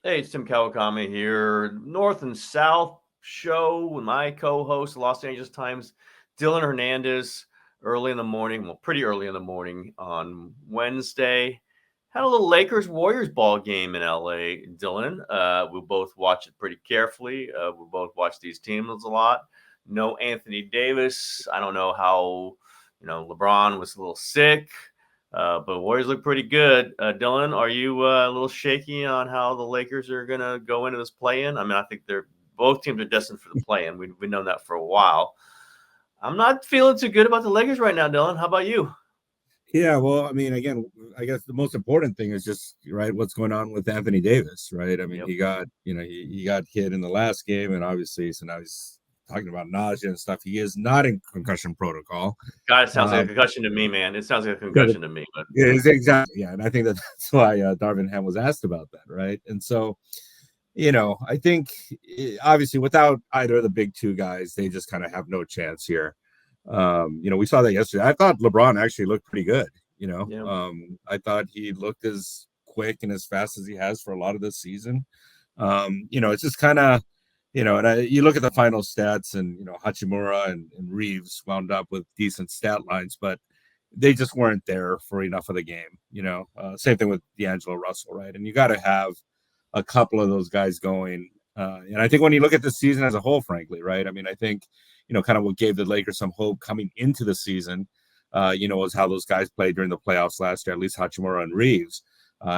Hey, it's Tim Kawakami here. North and South show with my co-host, the Los Angeles Times, Dylan Hernandez, early in the morning. Well, pretty early in the morning on Wednesday. Had a little Lakers Warriors ball game in LA, Dylan. We both watched it pretty carefully. We both watched these teams a lot. No Anthony Davis. I don't know how, LeBron was a little sick. But Warriors look pretty good. Dylan, are you a little shaky on how the Lakers are going to go into this play-in? I mean, I think both teams are destined for the play-in. We've known that for a while. I'm not feeling too good about the Lakers right now, Dylan. How about you? Yeah, well, I mean, again, I guess the most important thing is just right what's going on with Anthony Davis, right? I mean, Yep. he got hit in the last game, and obviously, so now he's talking about nausea and stuff. He is not in concussion protocol. God, it sounds like a Um, concussion to me, man. It sounds like a yeah, concussion to me. But exactly. Yeah, and I think that's why Darvin Ham was asked about that, right? And so, I think obviously without either of the big two guys, they just kind of have no chance here. We saw that yesterday. I thought LeBron actually looked pretty good. yeah, I thought he looked as quick and as fast as he has for a lot of this season. It's just kind of, you look at the final stats, and Hachimura and Reeves wound up with decent stat lines, but they just weren't there for enough of the game. Same thing with D'Angelo Russell, right? And you got to have a couple of those guys going. And I think when you look at the season as a whole, frankly, right? I mean, I think, kind of what gave the Lakers some hope coming into the season, was how those guys played during the playoffs last year, at least Hachimura and Reeves.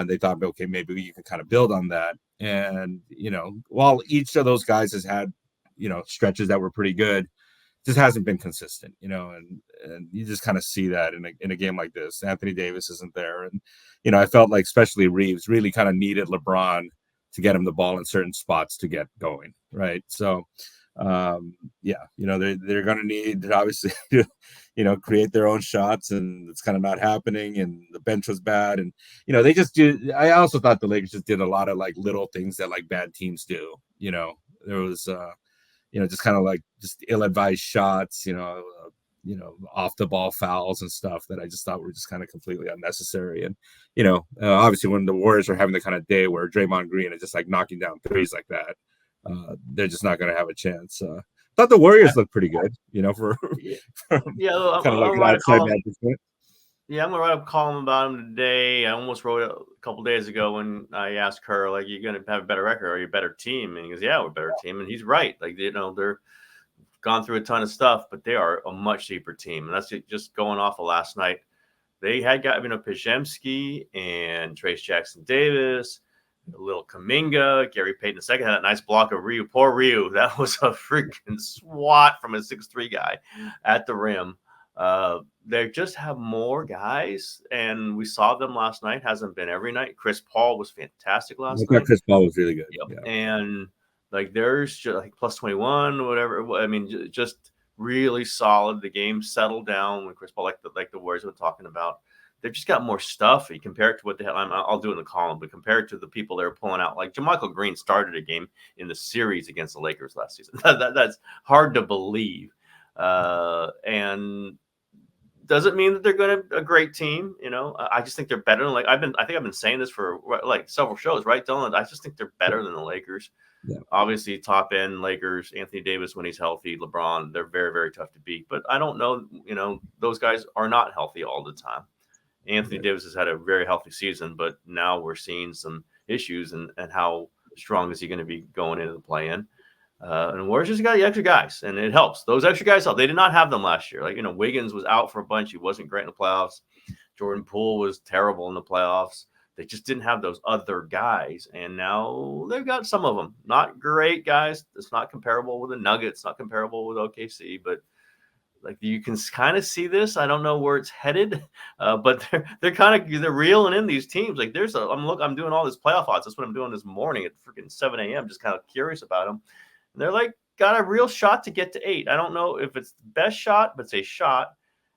They thought, okay, maybe you can kind of build on that. And, while each of those guys has had, stretches that were pretty good, just hasn't been consistent, and you just kind of see that in a game like this. Anthony Davis isn't there. And, I felt like especially Reeves really kind of needed LeBron to get him the ball in certain spots to get going. Right. So, they're going to need obviously to, create their own shots, and it's kind of not happening. And the bench was bad. And, they just do. I also thought the Lakers just did a lot of like little things that like bad teams do. There was, just kind of like just ill-advised shots, off the ball fouls and stuff that I just thought were just kind of completely unnecessary. And, obviously when the Warriors are having the kind of day where Draymond Green is just like knocking down threes like that, they're just not going to have a chance. Thought the Warriors looked pretty good, for, yeah, for yeah. kind of like I'm an write a outside column. vantage point. Yeah, I'm gonna write a column about him today. I almost wrote it a couple days ago when I asked her, like, "You're gonna have a better record? Or are you a better team?" And he goes, "Yeah, we're a better team." And he's right. Like, they're gone through a ton of stuff, but they are a much deeper team. And that's just going off of last night. They had got Pajemski and Trace Jackson Davis, a little Kaminga, Gary Payton II had that nice block of Ryu. Poor Ryu, that was a freaking swat from a 6'3" guy at the rim. They just have more guys, and we saw them last night. Hasn't been every night. Chris Paul was fantastic I last thought night. Chris Paul was really good. Yep. Yeah. And like there's just like plus 21, whatever. I mean, just really solid. The game settled down when Chris Paul, like the Warriors were talking about. They've just got more stuff. You compare it to what the hell I'll do in the column, but compare it to the people they're pulling out. Like JaMychal Green started a game in the series against the Lakers last season. That's hard to believe. And doesn't mean that they're going to a great team. I just think they're better than I think I've been saying this for like several shows, right, Dylan? I just think they're better than the Lakers. Yeah. Obviously, top end Lakers, Anthony Davis when he's healthy, LeBron, they're very, very tough to beat. But I don't know, those guys are not healthy all the time. Anthony Davis has had a very healthy season, but now we're seeing some issues and how strong is he going to be going into the play-in. And Warriors just got the extra guys, and it helps. Those extra guys help. They did not have them last year. Like, Wiggins was out for a bunch. He wasn't great in the playoffs. Jordan Poole was terrible in the playoffs. They just didn't have those other guys, and now they've got some of them. Not great guys. It's not comparable with the Nuggets, not comparable with OKC, but like you can kind of see this. I don't know where it's headed, but they're reeling in these teams. Like I'm doing all this playoff odds. That's what I'm doing this morning at freaking 7 a.m. Just kind of curious about them. And they're like got a real shot to get to 8. I don't know if it's the best shot, but it's a shot.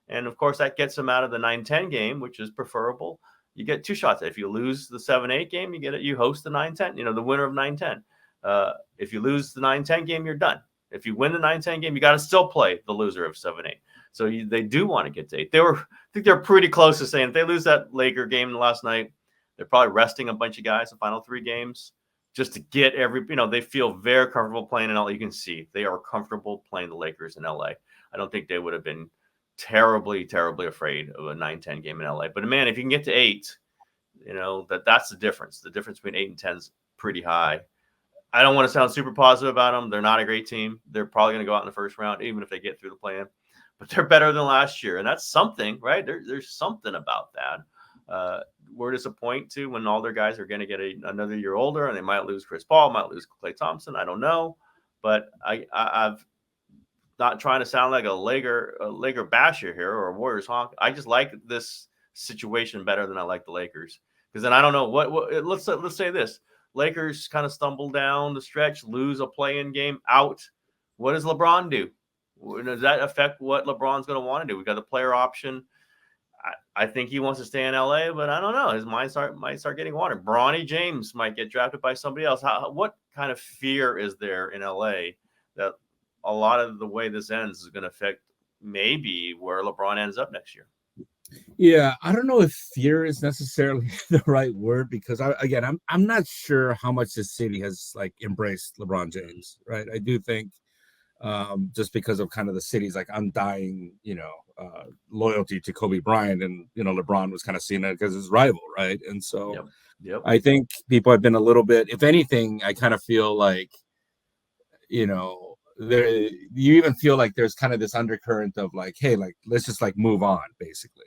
And of course, that gets them out of the 9-10 game, which is preferable. You get 2 shots. If you lose the 7-8 game, you host the 9-10. The winner of 9-10. If you lose the 9-10 game, you're done. If you win the 9-10 game, you got to still play the loser of 7-8. So they do want to get to 8. I think they're pretty close to saying if they lose that Laker game last night, they're probably resting a bunch of guys the final 3 games. just to get they feel very comfortable playing in LA. You can see they are comfortable playing the Lakers in LA. I don't think they would have been terribly, terribly afraid of a 9-10 game in LA. But man, if you can get to 8, that's the difference. The difference between 8 and 10 is pretty high. I don't want to sound super positive about them. They're not a great team. They're probably going to go out in the first round, even if they get through the play-in. But they're better than last year, and that's something, right? There's something about that. We're disappointed too when all their guys are going to get another year older, and they might lose Chris Paul, might lose Klay Thompson. I don't know, but I've not trying to sound like a Laker basher here or a Warriors honk. I just like this situation better than I like the Lakers, because then I don't know what. Let's say this: Lakers kind of stumble down the stretch, lose a play-in game, out. What does LeBron do? Does that affect what LeBron's going to want to do? We got the player option. I think he wants to stay in LA, but I don't know. His mind might start getting watered. Bronny James might get drafted by somebody else. What kind of fear is there in LA that a lot of the way this ends is going to affect maybe where LeBron ends up next year? Yeah, I don't know if fear is necessarily the right word, because I'm not sure how much the city has like embraced LeBron James, right? I do think just because of kind of the city's like undying, loyalty to Kobe Bryant, and LeBron was kind of seen it as his rival, right? And so Yep. I think people have been a little bit, if anything, I kind of feel like, there, you even feel like there's kind of this undercurrent of like, hey, like let's just like move on, basically,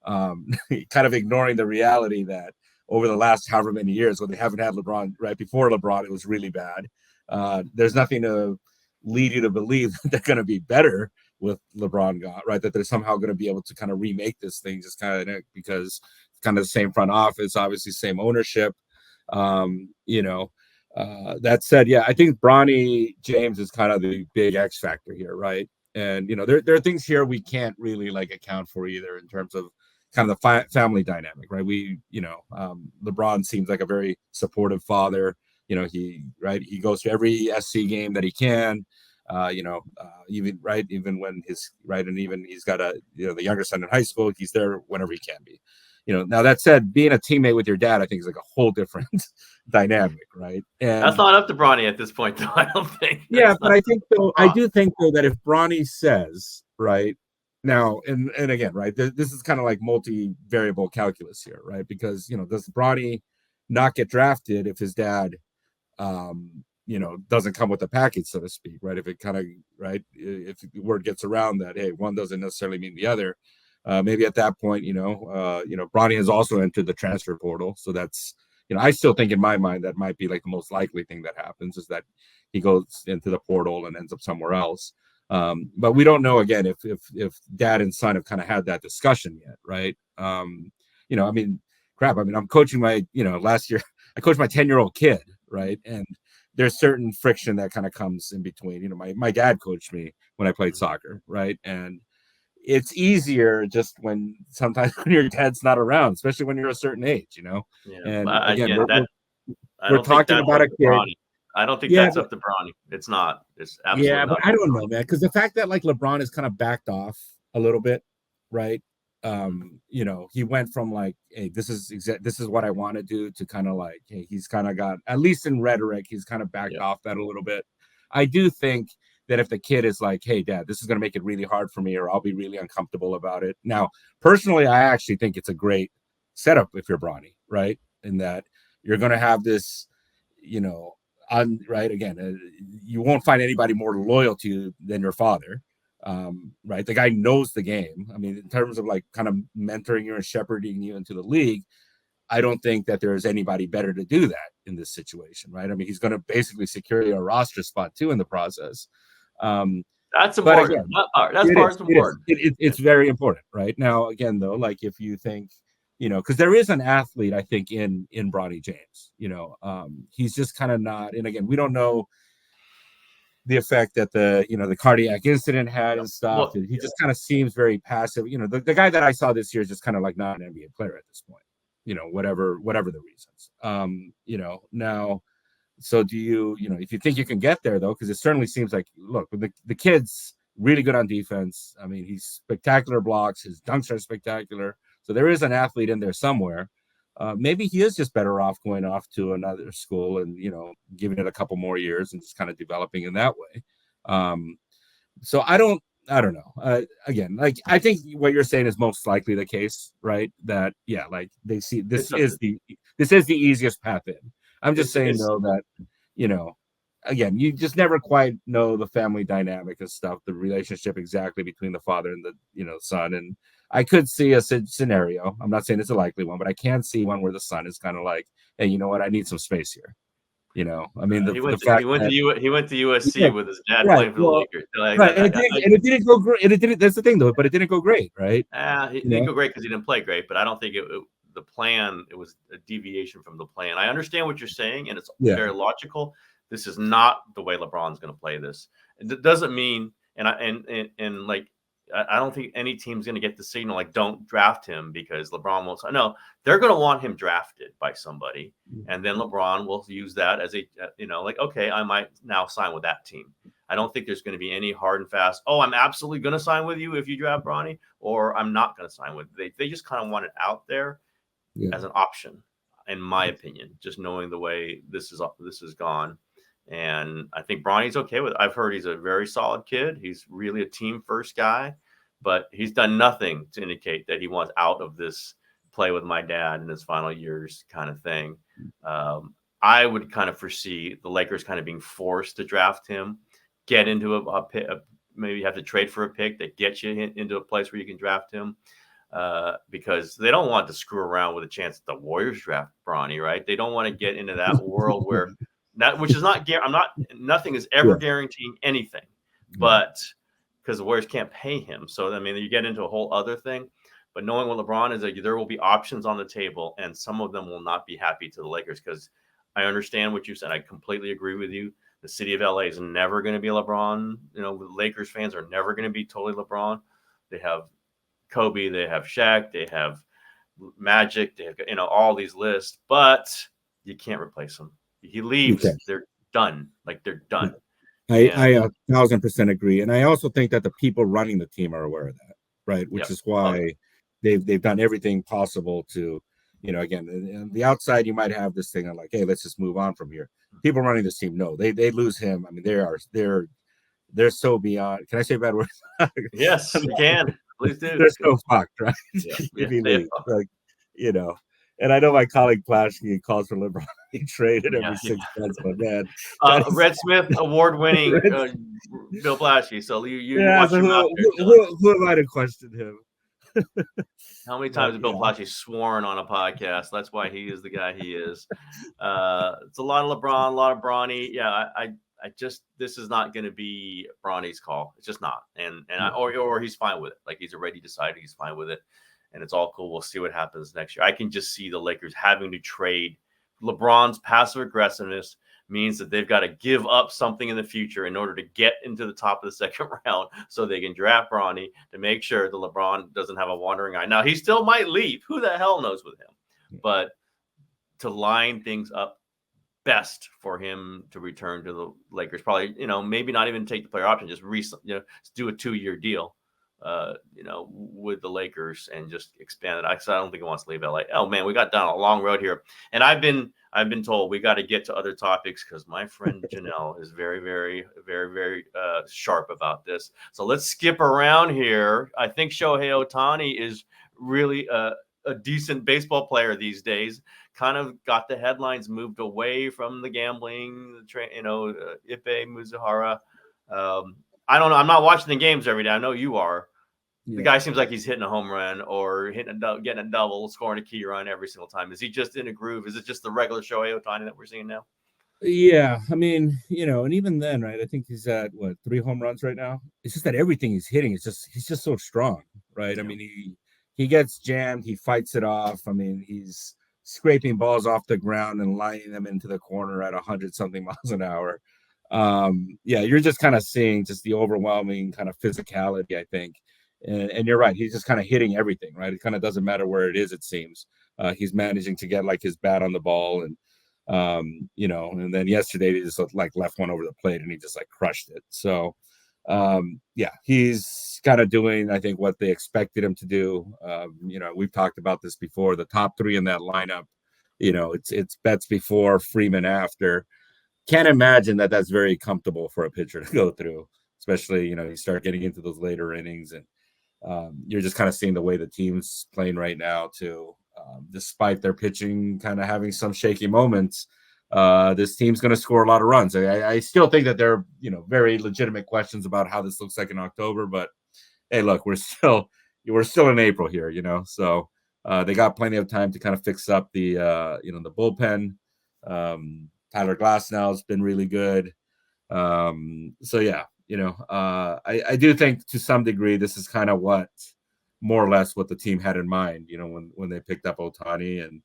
kind of ignoring the reality that over the last however many years, when they haven't had LeBron, right before LeBron, it was really bad. There's nothing to lead you to believe that they're going to be better with LeBron gone, right? That they're somehow going to be able to kind of remake this thing just kind of because it's kind of the same front office, obviously same ownership. That said, yeah, I think Bronny James is kind of the big X factor here, right? And there are things here we can't really like account for either in terms of kind of the family dynamic, right? LeBron seems like a very supportive father. He goes to every SC game that he can. Even when even he's got the younger son in high school, he's there whenever he can be. Now that said, being a teammate with your dad, I think is like a whole different dynamic, right? And that's not up to Bronny at this point, though. I don't think. Yeah, but I think though, I do think though that if Bronny says, right now, and again, right, this is kind of like multi-variable calculus here, right? Because does Bronny not get drafted if his dad doesn't come with a package, so to speak, right? If it kind of, right, if the word gets around that, hey, one doesn't necessarily mean the other, maybe at that point, Bronny has also entered the transfer portal. So that's, I still think in my mind, that might be like the most likely thing that happens, is that he goes into the portal and ends up somewhere else. But we don't know, again, if dad and son have kind of had that discussion yet, right? I'm coaching my, last year I coached my 10-year-old kid, right? And there's certain friction that kind of comes in between. My dad coached me when I played soccer, right? And it's easier just sometimes when your dad's not around, especially when you're a certain age, Yeah, and again, we're talking about a kid. I don't think that's up to Bronny. It's not. It's absolutely not. But I don't know, man, because the fact that like LeBron is kind of backed off a little bit, right? He went from like, hey, this is what I want to do, to kind of like, hey, he's kind of got, at least in rhetoric, he's kind of backed off that a little bit. I do think that if the kid is like, hey, dad, this is going to make it really hard for me, or I'll be really uncomfortable about it. Now, personally, I actually think it's a great setup if you're Bronny, right? In that you're going to have this, right? Again, you won't find anybody more loyal to you than your father. Right? The guy knows the game. I mean, in terms of like kind of mentoring you and shepherding you into the league, I don't think that there's anybody better to do that in this situation, right? I mean, he's going to basically secure you a roster spot too in the process. That's important. Again, that's important. It's very important, right? Now, again, though, like if you think, because there is an athlete, I think, in Bronny James, he's just kind of not. And again, we don't know the effect that the cardiac incident had and stuff. He just kind of seems very passive. The guy that I saw this year is just kind of like not an NBA player at this point. Whatever the reasons. Now. So do you, if you think you can get there, though, because it certainly seems like, look, the kid's really good on defense. I mean, he's spectacular blocks. His dunks are spectacular. So there is an athlete in there somewhere. maybe he is just better off going off to another school and, giving it a couple more years and just kind of developing in that way. So I don't know. Again, like, I think what you're saying is most likely the case, right? That, yeah, like, they see this is the easiest path in. I'm just saying though that, again, you just never quite know the family dynamic and stuff, the relationship exactly between the father and the, son. And I could see a scenario. I'm not saying it's a likely one, but I can see one where the son is kind of like, hey, you know what? I need some space here. I mean, he went to USC yeah, with his dad right, playing for the Lakers. Right, and it didn't go great. And it didn't. That's the thing, though. But it didn't go great, right? He didn't go great because he didn't play great. But I don't think the plan. It was a deviation from the plan. I understand what you're saying, and it's very logical. This is not the way LeBron's going to play this. It doesn't mean, and I don't think any team's going to get the signal like, don't draft him because LeBron won't. No, they're going to want him drafted by somebody, and then LeBron will use that as a like, okay, I might now sign with that team. I don't think there's going to be any hard and fast, oh, I'm absolutely going to sign with you if you draft Bronny, or I'm not going to sign with. They just kind of want it out there as an option, in my opinion, just knowing the way this is gone. And I think Bronny's okay with it. I've heard he's a very solid kid. He's really a team first guy, but he's done nothing to indicate that he wants out of this play with my dad in his final years kind of thing. I would kind of foresee the Lakers kind of being forced to draft him, get into a maybe have to trade for a pick that gets you into a place where you can draft him, because they don't want to screw around with a chance that the Warriors draft Bronny, right? They don't want to get into that world where which is not, nothing is ever guaranteeing anything, but because the Warriors can't pay him. So, I mean, you get into a whole other thing. But knowing what LeBron is, there will be options on the table, and some of them will not be happy to the Lakers, because I understand what you said. I completely agree with you. The city of LA is never going to be LeBron. The Lakers fans are never going to be totally LeBron. They have Kobe, they have Shaq, they have Magic, they have, all these lists, but you can't replace them. He leaves, they're done. Like, they're done. I 1,000% agree. And I also think that the people running the team are aware of that, right? Which is why they've done everything possible to, again, on the outside, you might have this thing of like, hey, let's just move on from here. People running this team, no, they lose him. I mean, they're so beyond. Can I say bad words? Yes, you can. Please do. They're so fucked, right? Like, and I know my colleague Plashke calls for LeBron to be traded every 6 months, but man, Red Smith award-winning Bill Plashke. So you watch so him out there. Who am I to question him? How many times has Bill Plashke sworn on a podcast? That's why he is the guy he is. It's a lot of LeBron, a lot of Bronny. Yeah, I just, this is not going to be Bronny's call. It's just not, or he's fine with it. Like, he's already decided he's fine with it, and it's all cool. We'll see what happens next year. I can just see the Lakers having to trade. LeBron's passive aggressiveness means that they've got to give up something in the future in order to get into the top of the second round, so they can draft Bronny to make sure that LeBron doesn't have a wandering eye. Now, he still might leave. Who the hell knows with him? But to line things up best for him to return to the Lakers, probably, maybe not even take the player option, just do a 2-year deal, with the Lakers and just expand it. I don't think he wants to leave LA. Oh man, we got down a long road here, and I've been told we got to get to other topics because my friend Janelle is very, very, very, very sharp about this. So let's skip around here. I think Shohei Otani is really a decent baseball player these days. Kind of got the headlines moved away from the gambling, Ippei Mizuhara. I don't know. I'm not watching the games every day. I know you are. The guy seems like he's hitting a home run or getting a double, scoring a key run every single time. Is he just in a groove? Is it just the regular Shohei Otani that we're seeing now? Yeah, I mean, and even then, right? I think he's at 3 home runs right now. It's just that everything he's hitting he's just so strong, right? Yeah. I mean, he gets jammed, he fights it off. I mean, he's scraping balls off the ground and lining them into the corner at 100-something miles an hour. You're just kind of seeing just the overwhelming kind of physicality, I think. And you're right. He's just kind of hitting everything, right? It kind of doesn't matter where it is, it seems. He's managing to get like his bat on the ball. And, and then yesterday he just left one over the plate and he just crushed it. So, Yeah, he's kind of doing, I think, what they expected him to do. We've talked about this before. The top three in that lineup, it's Betts before, Freeman after. Can't imagine that that's very comfortable for a pitcher to go through, especially, you start getting into those later innings, and you're just kind of seeing the way the team's playing right now too. Despite their pitching kind of having some shaky moments, this team's going to score a lot of runs. I still think that there are, very legitimate questions about how this looks like in October, but hey, look, we're still in April here, so they got plenty of time to kind of fix up the bullpen. Tyler Glasnow has been really good. So yeah, I do think to some degree this is kind of what more or less what the team had in mind, when they picked up Otani, and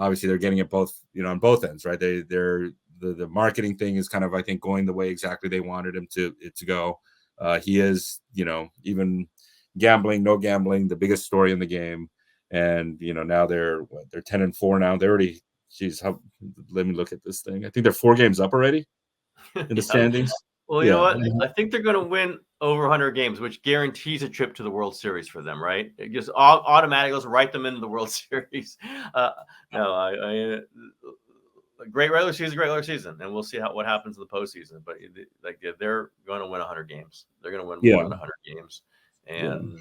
obviously they're getting it both, on both ends, right? The marketing thing is kind of, I think, going the way exactly they wanted him to go. He is, even gambling, no gambling, the biggest story in the game, and now they're 10-4 now. They're already, let me look at this thing. I think they're 4 games up already in the standings. Well, you know what? I think they're going to win over 100 games, which guarantees a trip to the World Series for them, right? It just automatically goes write them into the World Series. A great regular season, and we'll see what happens in the postseason. But they're going to win 100 games. They're going to win more than 100 games, and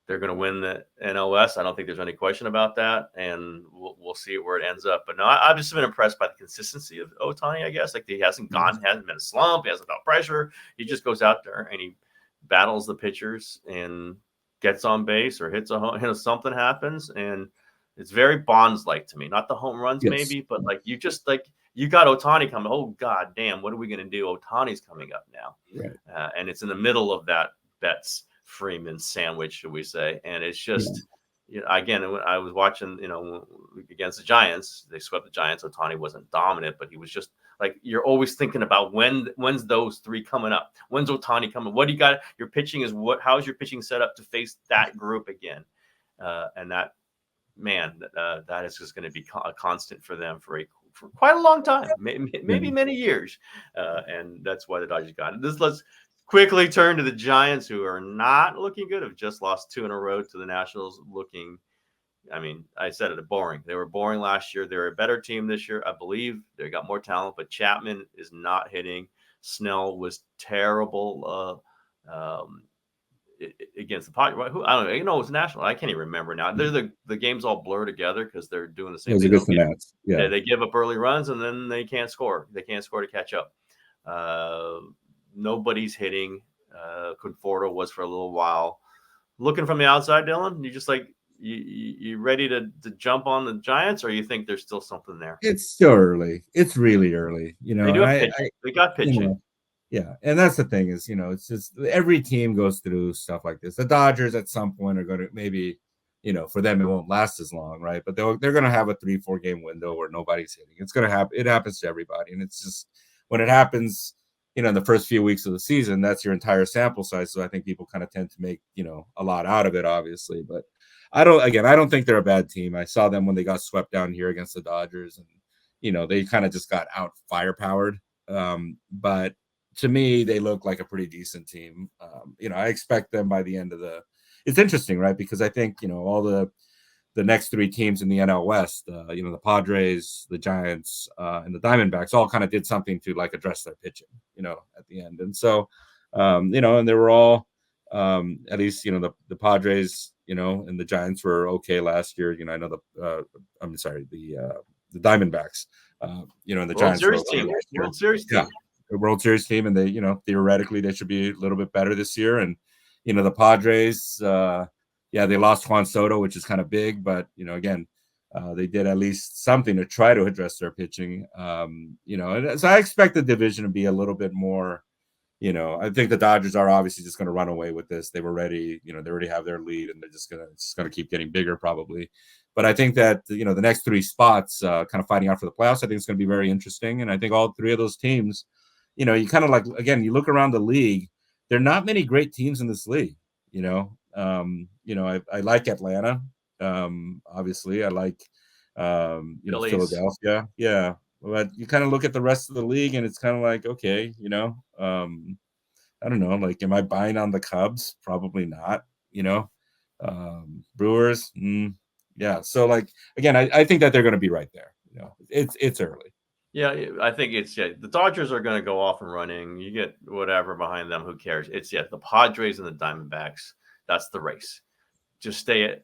they're going to win the NLS. I don't think there's any question about that, and we'll see where it ends up. But no, I've just been impressed by the consistency of Otani, I guess. Like, he hasn't been a slump. He hasn't felt pressure. He just goes out there and he battles the pitchers and gets on base or hits a home. Something happens, and it's very Bonds-like to me. Not the home runs, maybe, but you got Otani coming. Oh, God damn, what are we going to do? Otani's coming up now. Right. And it's in the middle of that Betts Freeman sandwich, should we say? And it's just, again, I was watching, against the Giants. They swept the Giants. Otani wasn't dominant, but he was just you're always thinking about when's those 3 coming up? When's Otani coming? What do you got? Your pitching is what? How's your pitching set up to face that group again? And that, man, that is just going to be a constant for them for quite a long time, maybe many years. And that's why the Dodgers got it. Let's quickly turn to the Giants, who are not looking good. Have just lost 2 in a row to the Nationals. I said it, boring. They were boring last year. They're a better team this year, I believe. They got more talent, but Chapman is not hitting. Snell was terrible against the Padres. I don't know. It was National. I can't even remember now. They're the games all blur together because they're doing the same thing. They give up early runs and then they can't score. They can't score to catch up. Nobody's hitting. Conforto was for a little while. Looking from the outside, Dylan, you just you ready to jump on the Giants, or you think there's still something there? It's still early. It's really early. They do have pitching. They got pitching. Yeah, and that's the thing is, it's just every team goes through stuff like this. The Dodgers at some point are going to maybe, for them it won't last as long, right? But they're going to have a 3-4 game window where nobody's hitting. It's going to happen. It happens to everybody, and it's just when it happens, in the first few weeks of the season, that's your entire sample size. So I think people kind of tend to make, a lot out of it, obviously. But I don't think they're a bad team. I saw them when they got swept down here against the Dodgers, and, they kind of just got out firepowered. But to me, they look like a pretty decent team. I expect them by the end of it's interesting, right? Because I think, all the next 3 teams in the NL West, the Padres, the Giants, and the Diamondbacks all kind of did something to address their pitching, at the end. And so, and they were all, at least, the Padres, and the Giants were okay last year. I know the Diamondbacks, and the Giants were okay last year. World Series team. Yeah, the World Series team, and they, theoretically they should be a little bit better this year. And, the Padres, they lost Juan Soto, which is kind of big, but again, they did at least something to try to address their pitching. And so I expect the division to be a little bit more. I think the Dodgers are obviously just going to run away with this. They were ready. They already have their lead, and it's just going to keep getting bigger probably. But I think that the next 3 spots, kind of fighting out for the playoffs, I think it's going to be very interesting. And I think all 3 of those teams, you kind of again, you look around the league, there are not many great teams in this league. I like Atlanta. Obviously, I like Philadelphia. Yeah, but you kind of look at the rest of the league, and it's kind of okay, I don't know. Like, am I buying on the Cubs? Probably not. Brewers, yeah. So like again, I think that they're going to be right there. It's early. Yeah, I think the Dodgers are going to go off and running. You get whatever behind them, who cares? It's the Padres and the Diamondbacks. That's the race. Just stay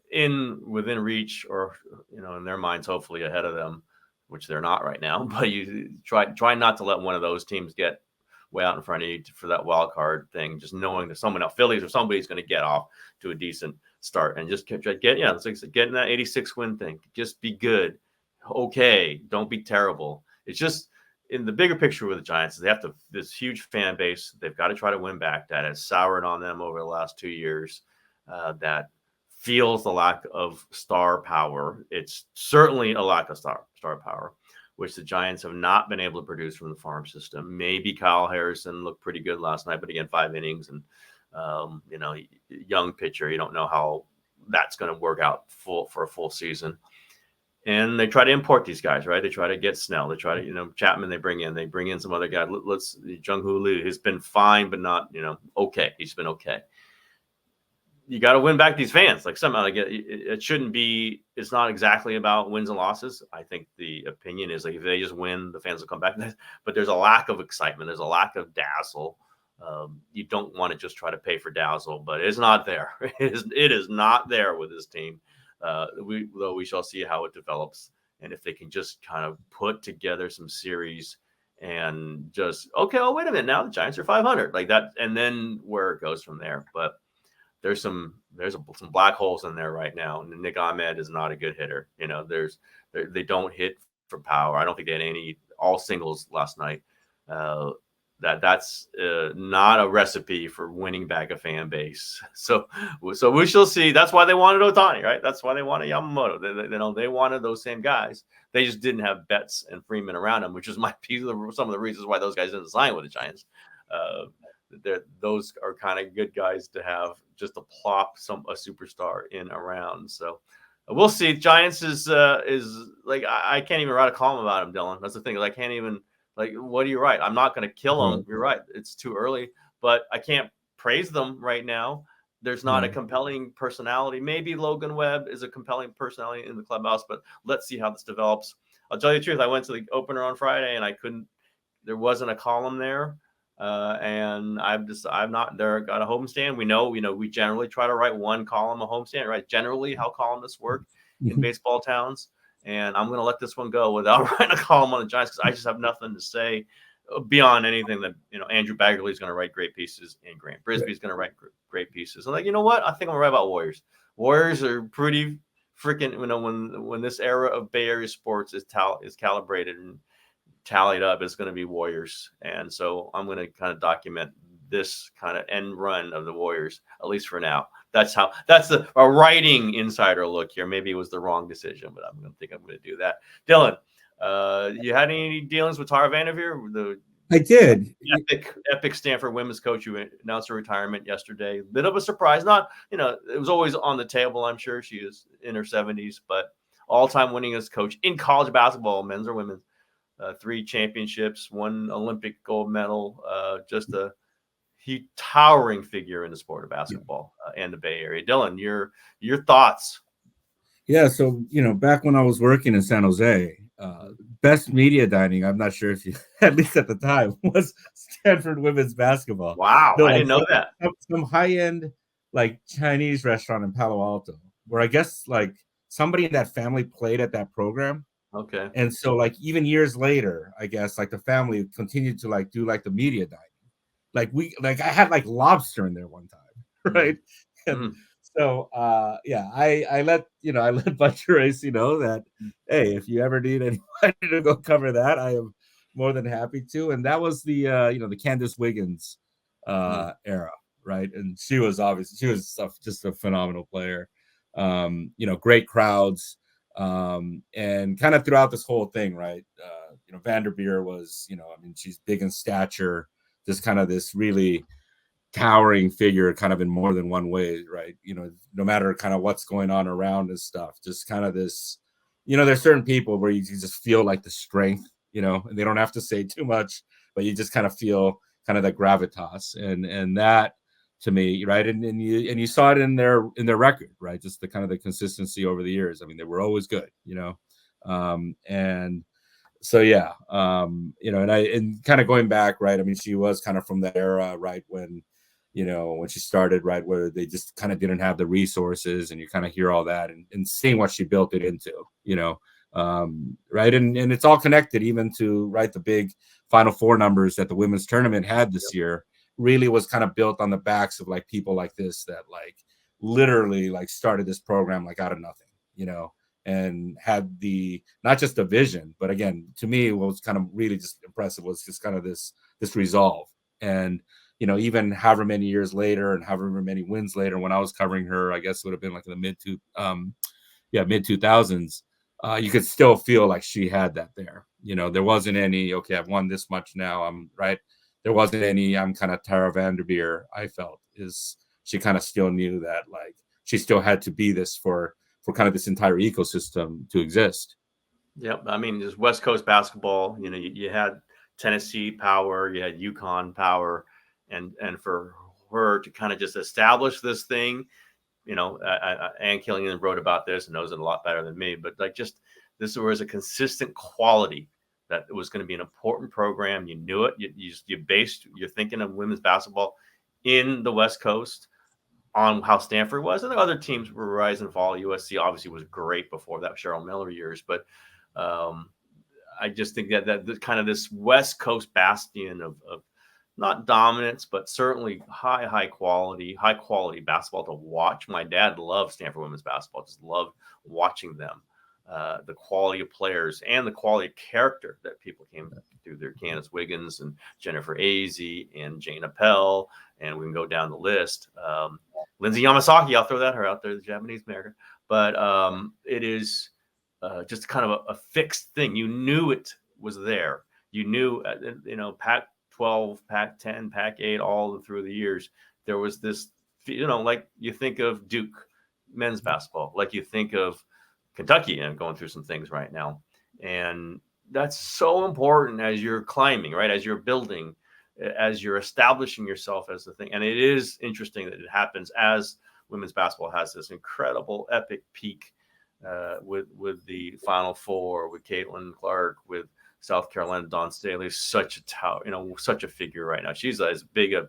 within reach, or in their minds, hopefully ahead of them, which they're not right now. But you try not to let one of those teams get way out in front of you for that wild card thing. Just knowing that someone else, Phillies or somebody's going to get off to a decent start, and just get in that 86 win thing. Just be good, okay. Don't be terrible. It's just in the bigger picture with the Giants, they have this huge fan base. They've got to try to win back. That has soured on them over the last 2 years. That feels the lack of star power. It's certainly a lack of star power, which the Giants have not been able to produce from the farm system. Maybe Kyle Harrison looked pretty good last night, but again, 5 innings and young pitcher. You don't know how that's going to work out for a full season. And they try to import these guys, right? They try to get Snell. They try to, Chapman. They bring in some other guy. Jung-Hoo Lee has been fine, but not, okay. He's been okay. You got to win back these fans. Like somehow, it shouldn't be. It's not exactly about wins and losses. I think the opinion is like if they just win, the fans will come back. But there's a lack of excitement. There's a lack of dazzle. You don't want to just try to pay for dazzle, but it's not there. It is not there with this team. We shall see how it develops, and if they can just kind of put together some series and just wait a minute, now the Giants are 500 like that, and then where it goes from there. But there's some black holes in there right now. And Nick Ahmed is not a good hitter. They don't hit for power. I don't think they had all singles last night. That's not a recipe for winning back a fan base. So we shall see. That's why they wanted Otani, right? That's why they wanted Yamamoto. They wanted those same guys. They just didn't have Betts and Freeman around them, which might be some of the reasons why those guys didn't sign with the Giants. Those are kind of good guys to have just to plop a superstar in around. So we'll see. Giants is like I can't even write a column about him, Dylan. That's the thing. I can't even. Like, what do you write? I'm not going to kill them. You're right. It's too early, but I can't praise them right now. There's not a compelling personality. Maybe Logan Webb is a compelling personality in the clubhouse, but let's see how this develops. I'll tell you the truth. I went to the opener on Friday and there wasn't a column there. And I've not there got a homestand. We generally try to write one column a homestand, right? Generally how columnists work in baseball towns. And I'm going to let this one go without writing a column on the Giants because I just have nothing to say beyond anything that, Andrew Baggerly is going to write great pieces and Grant Brisbee is going to write great pieces. And you know what? I think I'm going to write about Warriors. Warriors are pretty freaking, when this era of Bay Area sports is calibrated and tallied up, it's going to be Warriors. And so I'm going to kind of document this kind of end run of the Warriors, at least for now. That's a writing insider look here. Maybe it was the wrong decision, but I'm going to do that. Dylan, you had any dealings with Tara VanDerveer? I did. Epic Stanford women's coach who announced her retirement yesterday. Bit of a surprise. Not, it was always on the table. I'm sure she is in her 70s, but all-time winningest coach in college basketball, men's or women's. 3 championships, 1 Olympic gold medal, just a towering figure in the sport of basketball and the Bay Area. Dylan, your thoughts? Yeah, so back when I was working in San Jose, best media dining, I'm not sure if you, at least at the time, was Stanford women's basketball. Wow, I didn't know that. Some high-end Chinese restaurant in Palo Alto, where I guess somebody in that family played at that program. Okay. And so even years later, I guess the family continued to do the media dining. I had lobster in there one time, right? Mm-hmm. And so I let Butcher Race know that hey, if you ever need anybody to go cover that, I am more than happy to. And that was the the Candace Wiggins era, right? And she was just a phenomenal player. Great crowds. And kind of throughout this whole thing, right? VanDerveer was, she's big in stature, just kind of this really towering figure, kind of in more than one way, right? No matter kind of what's going on around and stuff, just kind of this, there's certain people where you just feel the strength, and they don't have to say too much, but you just kind of feel, kind of the gravitas, and that to me, right, and you saw it in their record, right, just the kind of the consistency over the years. I mean, they were always good, and so yeah, and kind of going back, right, I mean, she was kind of from that era, right, when when she started, right, where they just kind of didn't have the resources, and you kind of hear all that, and seeing what she built it into, right, and it's all connected even to, right, the big Final Four numbers that the women's tournament had this year really was kind of built on the backs of like people like this that like literally like started this program like out of nothing, and had the not just a vision, but again, to me, what was kind of really just impressive was just kind of this resolve. And even however many years later and however many wins later, when I was covering her, I guess it would have been like in the mid 2000s, you could still feel like she had that there. There wasn't any, okay, I've won this much now, I'm right. There wasn't any, I'm kind of Tara VanDerveer, I felt, is she kind of still knew that like she still had to be this for kind of this entire ecosystem to exist. Yep. I mean, just West Coast basketball, you had Tennessee power, you had UConn power, and for her to kind of just establish this thing, Ann Killian wrote about this and knows it a lot better than me, but like just this was a consistent quality that it was going to be an important program. You knew it. You're thinking of women's basketball in the West Coast on how Stanford was, and the other teams were rise and fall. USC obviously was great before that Cheryl Miller years, but I just think that kind of this West Coast bastion of not dominance, but certainly high quality basketball to watch. My dad loved Stanford women's basketball, just loved watching them. The quality of players and the quality of character that people came through there. Candace Wiggins and Jennifer Azzi and Jane Appel, and we can go down the list. Lindsay Yamasaki, I'll throw her out there, the Japanese American. But it is just kind of a fixed thing. You knew it was there. You knew, Pac-12, Pac-10, Pac-8, all through the years, there was this, like you think of Duke men's basketball, like you think of Kentucky and going through some things right now. And that's so important as you're climbing, right? As you're building, as you're establishing yourself as the thing. And it is interesting that it happens as women's basketball has this incredible epic peak with the Final Four, with Caitlin Clark, with South Carolina, Dawn Staley, such a figure right now. She's as big a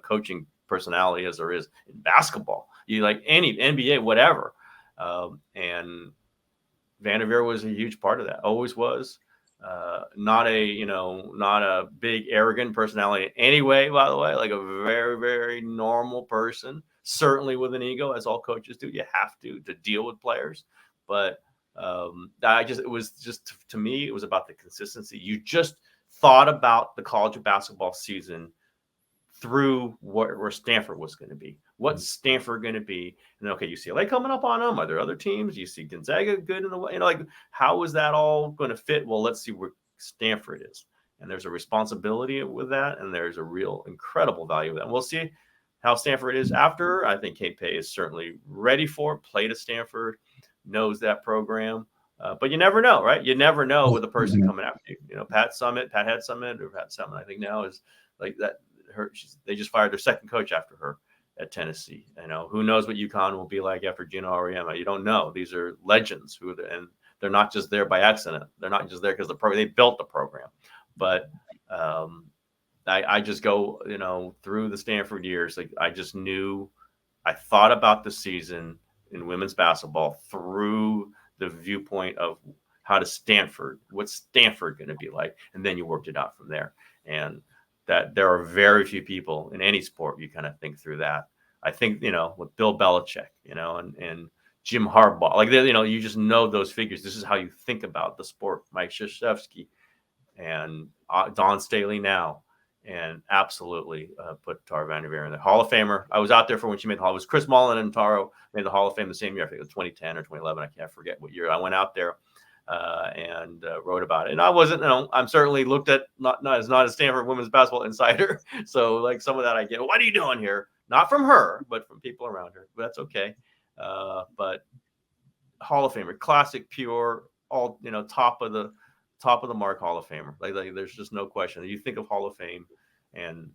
coaching personality as there is in basketball. You like any NBA, whatever. And VanDerveer was a huge part of that. Always was. Not a big arrogant personality in any way, by the way, like a very, very normal person, certainly with an ego, as all coaches do. You have to deal with players. But it was just, to me, it was about the consistency. You just thought about the college basketball season through where Stanford was going to be. What's Stanford going to be? And okay, UCLA coming up on them. Are there other teams? You see Gonzaga good in the way. Like, how is that all going to fit? Well, let's see where Stanford is. And there's a responsibility with that, and there's a real incredible value of that. And we'll see how Stanford is after. I think Kate Pay is certainly ready for it. Played at Stanford, knows that program. But you never know, right? You never know with a person coming after you. Pat Head Summit, I think now is like that. They just fired their second coach after her at Tennessee. Who knows what UConn will be like after Gino Auriemma? You don't know. These are legends and they're not just there by accident. They're not just there because they built the program. But I just go, through the Stanford years. Like I just knew, I thought about the season in women's basketball through the viewpoint of what's Stanford going to be like, and then you worked it out from there. And that there are very few people in any sport you kind of think through that. I think, with Bill Belichick, and Jim Harbaugh, like, you just know those figures. This is how you think about the sport. Mike Krzyzewski and Dawn Staley now, and absolutely put Tara VanDerveer in the Hall of Famer. I was out there for when she made the Hall. It was Chris Mullin and Tara made the Hall of Fame the same year. I think it was 2010 or 2011. I can't forget what year. I went out there and wrote about it. And I wasn't, I'm certainly looked at not as a Stanford women's basketball insider. So like some of that I get, what are you doing here? Not from her, but from people around her. But that's okay. But Hall of Famer, classic, pure, all, top of the mark Hall of Famer. Like there's just no question. You think of Hall of Fame, And,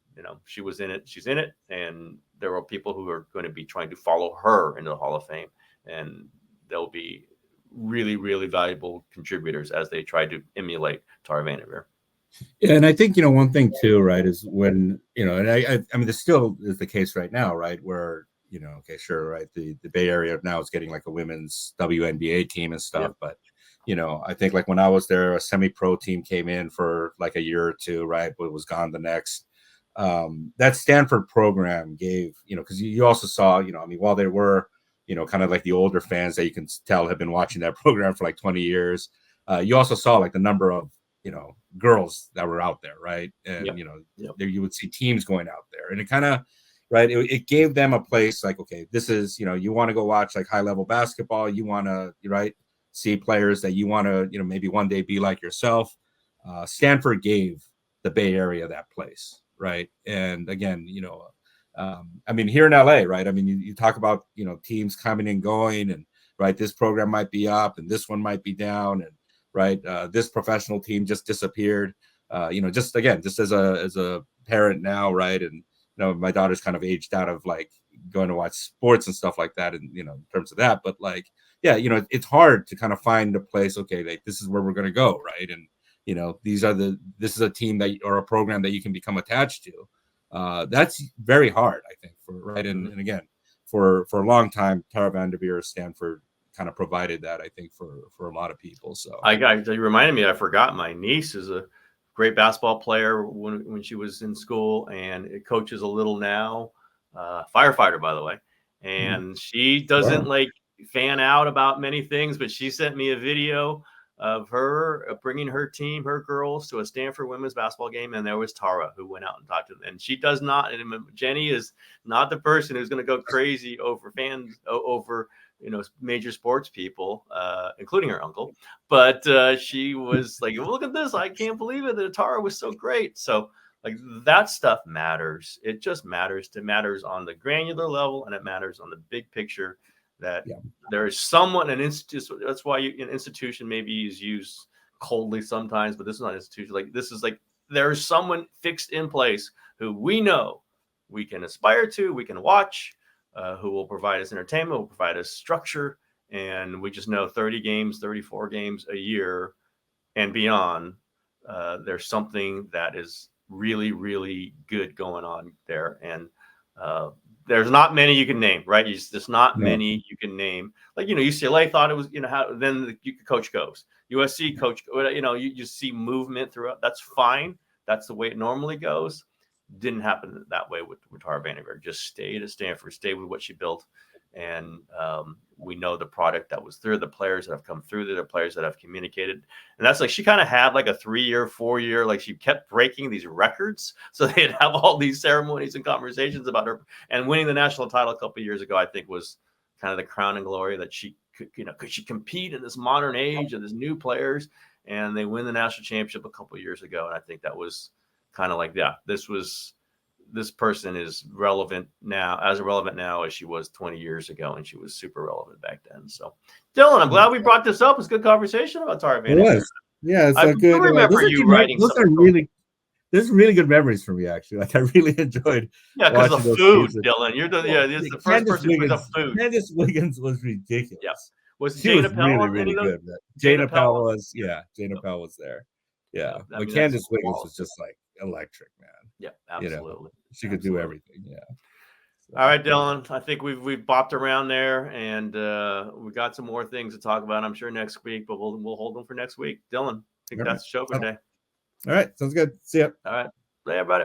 she was in it. She's in it. And there are people who are going to be trying to follow her into the Hall of Fame. And they'll be really, really valuable contributors as they try to emulate Tara VanDerveer. Yeah, and I think, one thing too, right, is when, and I mean, this still is the case right now, right, where, okay, sure, right, the Bay Area now is getting like a women's WNBA team and stuff, but, I think like when I was there, a semi-pro team came in for like a year or two, right, but it was gone the next. That Stanford program gave, because you also saw, I mean, while there were, kind of like the older fans that you can tell have been watching that program for like 20 years, you also saw like the number of, girls that were out there, right? And, there you would see teams going out there. And it kind of, right, it gave them a place like, okay, this is, you want to go watch like high-level basketball. You want to, right, see players that you want to, maybe one day be like yourself. Stanford gave the Bay Area that place, right? And again, I mean, here in LA, right? I mean, you talk about, teams coming and going, and right, this program might be up and this one might be down, and right, this professional team just disappeared. Just as a parent now, right, and my daughter's kind of aged out of like going to watch sports and stuff like that, and in terms of that, but like, yeah, it's hard to kind of find a place. Okay, like this is where we're going to go, right, and this is a team that or a program that you can become attached to. That's very hard, I think, and again, for a long time, Tara VanDerveer, Stanford kind of provided that, I think, for a lot of people. So you reminded me, I forgot my niece is a great basketball player when she was in school, and it coaches a little now, firefighter, by the way. And she doesn't like fan out about many things, but she sent me a video of her bringing her team, her girls, to a Stanford women's basketball game, and there was Tara who went out and talked to them. And she does not, and Jenny is not the person who's going to go crazy over fans, over major sports people, including her uncle. But she was like, look at this. I can't believe it. The Tara was so great. So like that stuff matters. It just matters. It matters on the granular level, and it matters on the big picture that there is someone, an institution. That's why an institution maybe is used coldly sometimes, but this is not an institution. Like this is like there's someone fixed in place who we know we can aspire to, we can watch, who will provide us entertainment, will provide us structure. And we just know 30 games, 34 games a year and beyond, there's something that is really, really good going on there. And there's not many you can name, right? There's not many you can name. Like, UCLA thought it was, how then the coach goes. USC coach, you just see movement throughout. That's fine. That's the way it normally goes. Didn't happen that way with Tara VanDerveer. Just stayed at Stanford, stayed with what she built. And we know the product that was through, the players that have come through, the players that have communicated. And that's like, she kind of had like a 3-year, 4-year, like she kept breaking these records. So they'd have all these ceremonies and conversations about her. And winning the national title a couple of years ago, I think, was kind of the crowning glory that she could, could she compete in this modern age of these new players? And they win the national championship a couple of years ago. And I think that was kind of like, this person is relevant now, as relevant now as she was 20 years ago, and she was super relevant back then. So, Dylan, I'm glad we brought this up. It's a good conversation about Tara VanDerveer. It was. Yeah, it's a good. I remember you writing. Those are really good memories for me, actually. Like I really enjoyed. Yeah, because the food, Dylan. You're the first person who brings up food. Candace Wiggins was ridiculous. Yeah, was she was really good. Jane Appel was. Yeah, Jane Appel was there. Yeah, but Candace Wiggins was just like electric, man. Yeah, absolutely. She could do everything. Yeah. All right, Dylan. I think we've bopped around there, and we got some more things to talk about, I'm sure, next week. But we'll hold them for next week. Dylan, I think that's the show for today. All right, sounds good. See ya. All right, bye, everybody.